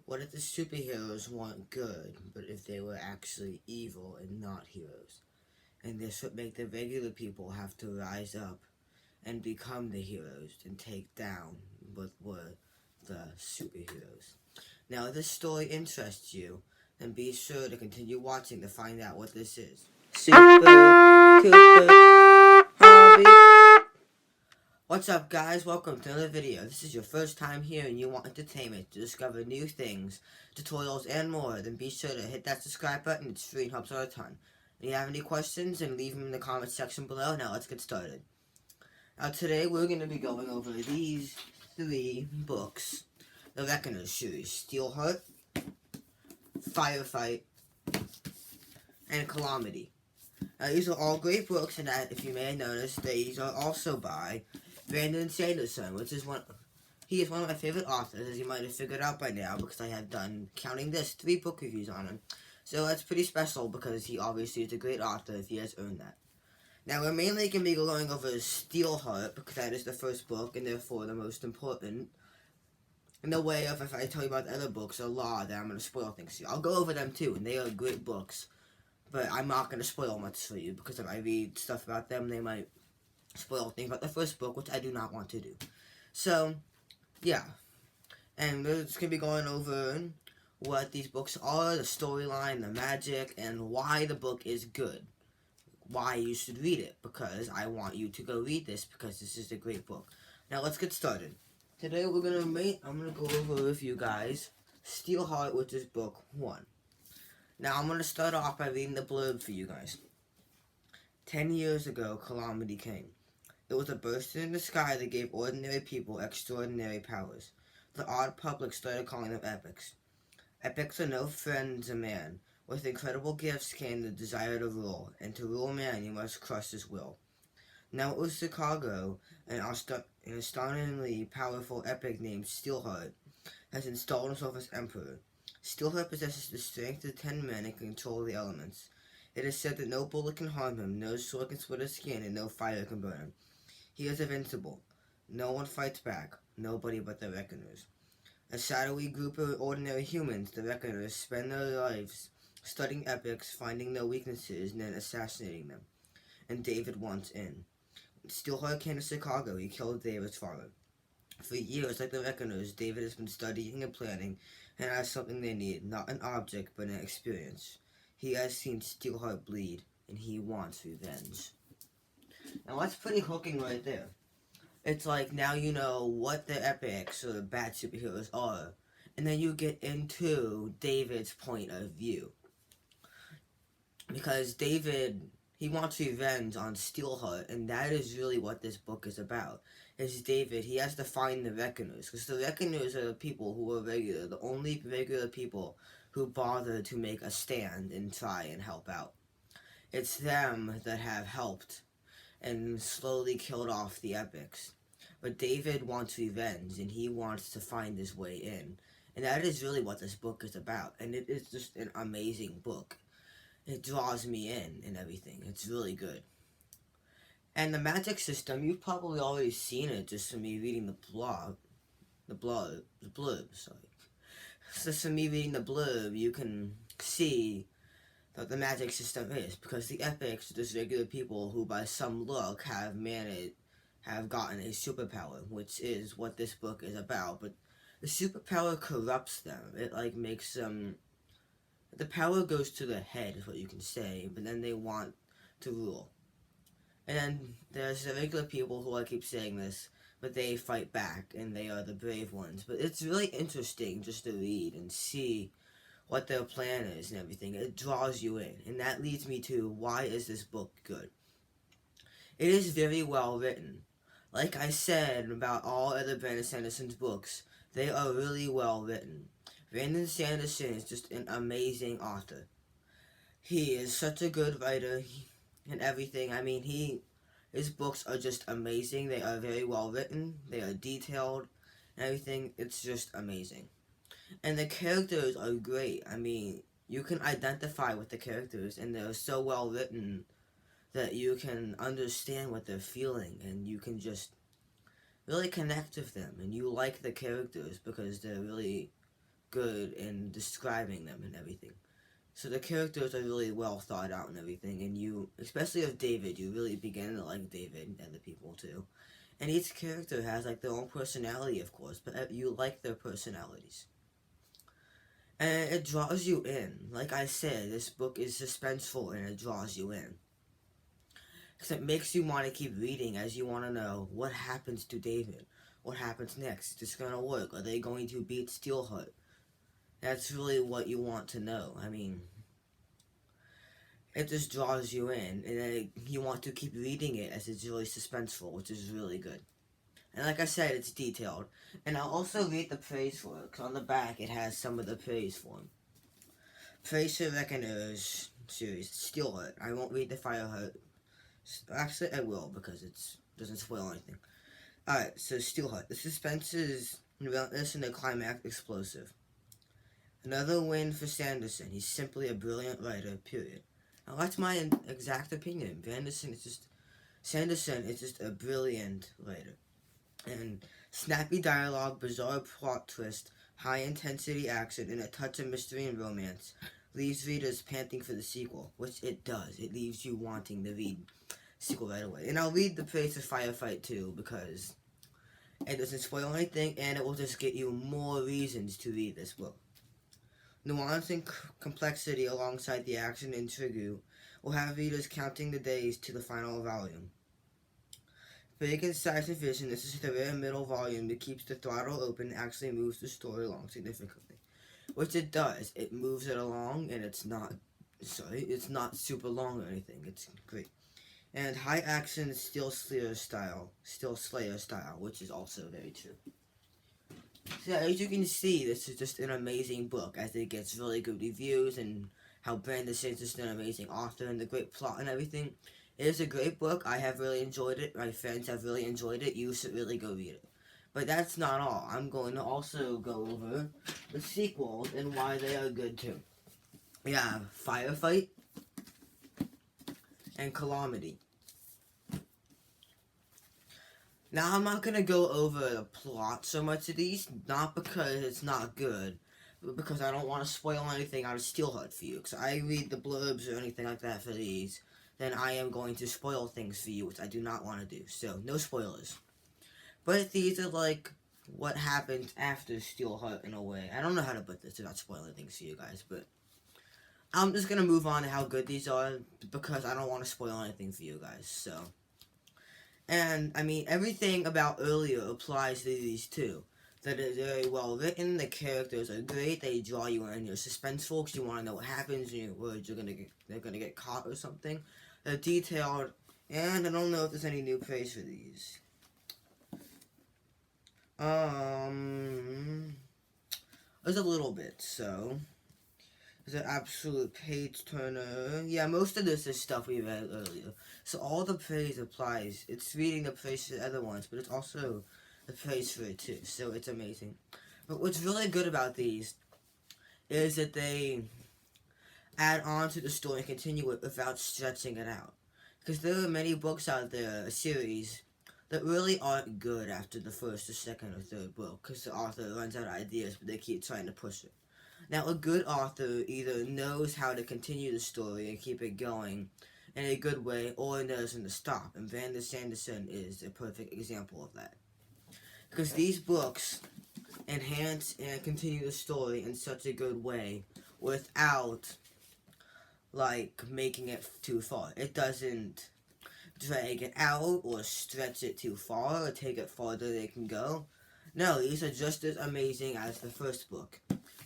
What if the superheroes weren't good, but if they were actually evil and not heroes? And this would make the regular people have to rise up and become the heroes and take down what were the superheroes. Now, if this story interests you, then be sure to continue watching to find out what this is. Super Cooper Hobby. What's up, guys? Welcome to another video. This is your first time here and you want entertainment to discover new things, tutorials, and more, then be sure to hit that subscribe button. It's free and helps out a ton. If you have any questions, then leave them in the comment section below. Now, let's get started. Now, today we're going to be going over these three books. The Reckoner series: Steelheart, Firefight, and Calamity. Now, these are all great books, and that, if you may have noticed, these are also by Brandon Sanderson, which is he is one of my favorite authors, as you might have figured out by now, because I have done, counting this, 3 book reviews on him. So that's pretty special, because he obviously is a great author if he has earned that. Now, we're mainly going to be going over Steelheart, because that is the first book, and therefore the most important. In the way of, if I tell you about the other books, a lot that I'm going to spoil things to you. I'll go over them too, and they are great books. But I'm not going to spoil much for you, because if I read stuff about them, they might spoil things about the first book, which I do not want to do. So, yeah. And we're just going to be going over what these books are, the storyline, the magic, and why the book is good. Why you should read it, because I want you to go read this, because this is a great book. Now, let's get started. Today, I'm going to go over with you guys Steelheart, which is book 1. Now, I'm going to start off by reading the blurb for you guys. 10 years ago, Calamity came. It was a burst in the sky that gave ordinary people extraordinary powers. The odd public started calling them epics. Epics are no friends of man. With incredible gifts came the desire to rule, and to rule man you must crush his will. Now it was Chicago, an astonishingly powerful epic named Steelheart has installed himself as emperor. Steelheart possesses the strength of 10 men and can control the elements. It is said that no bullet can harm him, no sword can split his skin, and no fire can burn him. He is invincible. No one fights back, nobody but the Reckoners. A shadowy group of ordinary humans, the Reckoners, spend their lives studying epics, finding their weaknesses, and then assassinating them. And David wants in. Steelheart came to Chicago. He killed David's father. For years, like the Reckoners, David has been studying and planning, and has something they need, not an object, but an experience. He has seen Steelheart bleed, and he wants revenge. Now that's pretty hooking right there. It's like, now you know what the epics or the bad superheroes are, and then you get into David's point of view. Because David, he wants revenge on Steelheart, and that is really what this book is about. Is David, he has to find the Reckoners, because the Reckoners are the people who are regular, the only regular people who bother to make a stand and try and help out. It's them that have helped and slowly killed off the epics. But David wants revenge, and he wants to find his way in. And that is really what this book is about, and it is just an amazing book. It draws me in and everything. It's really good. And the magic system, you've probably already seen it just from me reading the blurb, sorry. Just from me reading the blurb, you can see that the magic system is, because the epics are just regular people who by some luck have gotten a superpower, which is what this book is about, but the superpower corrupts them. It like makes them, the power goes to their head is what you can say, but then they want to rule. And then there's the regular people who, I keep saying this, but they fight back, and they are the brave ones. But it's really interesting just to read and see what their plan is and everything. It draws you in, and that leads me to, why is this book good? It is very well written. Like I said about all other Brandon Sanderson's books, they are really well written. Brandon Sanderson is just an amazing author. He is such a good writer and everything. I mean, his books are just amazing. They are very well written. They are detailed and everything. It's just amazing. And the characters are great. I mean, you can identify with the characters, and they're so well written that you can understand what they're feeling, and you can just really connect with them, and you like the characters because they're really good in describing them and everything. So the characters are really well thought out and everything, and you, especially of David, you really begin to like David and the people too. And each character has like their own personality, of course, but you like their personalities. And it draws you in. Like I said, this book is suspenseful and it draws you in. Because it makes you want to keep reading as you want to know what happens to David. What happens next? Is this going to work? Are they going to beat Steelheart? That's really what you want to know. I mean, it just draws you in, and then you want to keep reading it as it's really suspenseful, which is really good. And like I said, it's detailed. And I'll also read the praise for it, because on the back it has some of the praise for him. Praise for Reckoner's series, Steelheart. I won't read the Fireheart. Actually, I will, because it doesn't spoil anything. Alright, so Steelheart. The suspense is relentless and the climax explosive. Another win for Sanderson. He's simply a brilliant writer, period. Now, that's my exact opinion. Sanderson is just a brilliant writer. And snappy dialogue, bizarre plot twist, high-intensity action, and a touch of mystery and romance leaves readers panting for the sequel, which it does. It leaves you wanting to read the sequel right away. And I'll read the praise of Firefight too, because it doesn't spoil anything, and it will just get you more reasons to read this book. Nuance and complexity alongside the action and intrigue will have readers counting the days to the final volume. Big in size and vision, this is the rare middle volume that keeps the throttle open and actually moves the story along significantly. Which it does. It moves it along, and it's not super long or anything. It's great. And high action Steel Slayer style, which is also very true. So yeah, as you can see, this is just an amazing book, as it gets really good reviews, and how Brandon Sanderson is just an amazing author, and the great plot and everything. It is a great book. I have really enjoyed it. My friends have really enjoyed it. You should really go read it. But that's not all. I'm going to also go over the sequels and why they are good too. We have Firefight and Calamity. Now, I'm not going to go over the plot so much of these, not because it's not good, but because I don't want to spoil anything out of Steelheart for you. Because I read the blurbs or anything like that for these, then I am going to spoil things for you, which I do not want to do. So, no spoilers. But these are like what happens after Steelheart in a way. I don't know how to put this without spoiling things for you guys, but I'm just going to move on to how good these are, because I don't want to spoil anything for you guys, so. And, I mean, everything about earlier applies to these too. That is very well written, the characters are great, they draw you in, you're suspenseful because you want to know what happens, and you're worried they're gonna get caught or something. They're detailed, and I don't know if there's any new praise for these. There's a little bit, so. There's an absolute page turner. Yeah, most of this is stuff we read earlier. So all the praise applies. It's reading the praise for the other ones, but it's also the praise for it too. So it's amazing. But what's really good about these is that they add on to the story and continue it without stretching it out. Because there are many books out there, a series, that really aren't good after the first or second or third book, because the author runs out of ideas, but they keep trying to push it. Now, a good author either knows how to continue the story and keep it going in a good way, or knows when to stop, and Brandon Sanderson is a perfect example of that. Because these books enhance and continue the story in such a good way without, like, making it too far. It doesn't drag it out or stretch it too far or take it farther than it can go. No, these are just as amazing as the first book.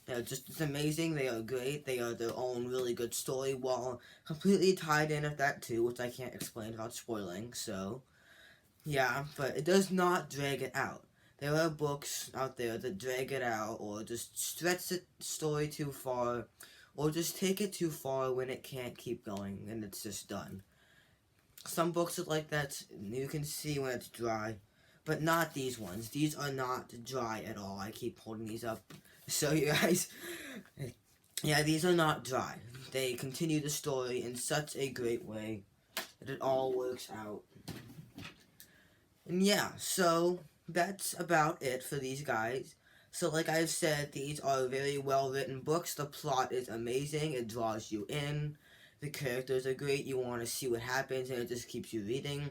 They're just as amazing, they are great, they are their own really good story, while completely tied in with that too, which I can't explain without spoiling, so, yeah, but it does not drag it out. There are books out there that drag it out, or just stretch the story too far, or just take it too far when it can't keep going, and it's just done. Some books are like that, you can see when it's dry, but not these ones. These are not dry at all. I keep holding these up. So you guys, yeah, these are not dry. They continue the story in such a great way that it all works out. And yeah, so that's about it for these guys. So like I've said, these are very well written books. The plot is amazing. It draws you in. The characters are great. You want to see what happens, and it just keeps you reading.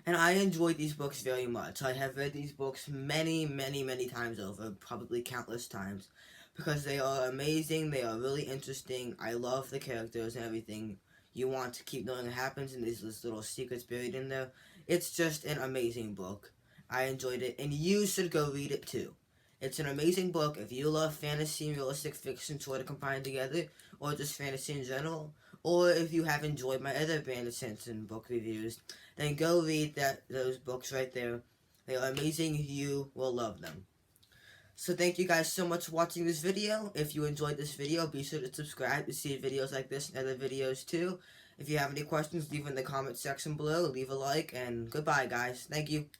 And I enjoy these books very much. I have read these books many, many, many times over, probably countless times, because they are amazing. They are really interesting. I love the characters and everything. You want to keep knowing what happens, and there's this little secrets buried in there. It's just an amazing book. I enjoyed it, and you should go read it too. It's an amazing book. If you love fantasy and realistic fiction sort of combined together, or just fantasy in general, or if you have enjoyed my other Brandon Sanderson book reviews, then go read those books right there. They are amazing. You will love them. So thank you guys so much for watching this video. If you enjoyed this video, be sure to subscribe to see videos like this and other videos too. If you have any questions, leave in the comment section below. Leave a like, and goodbye guys. Thank you.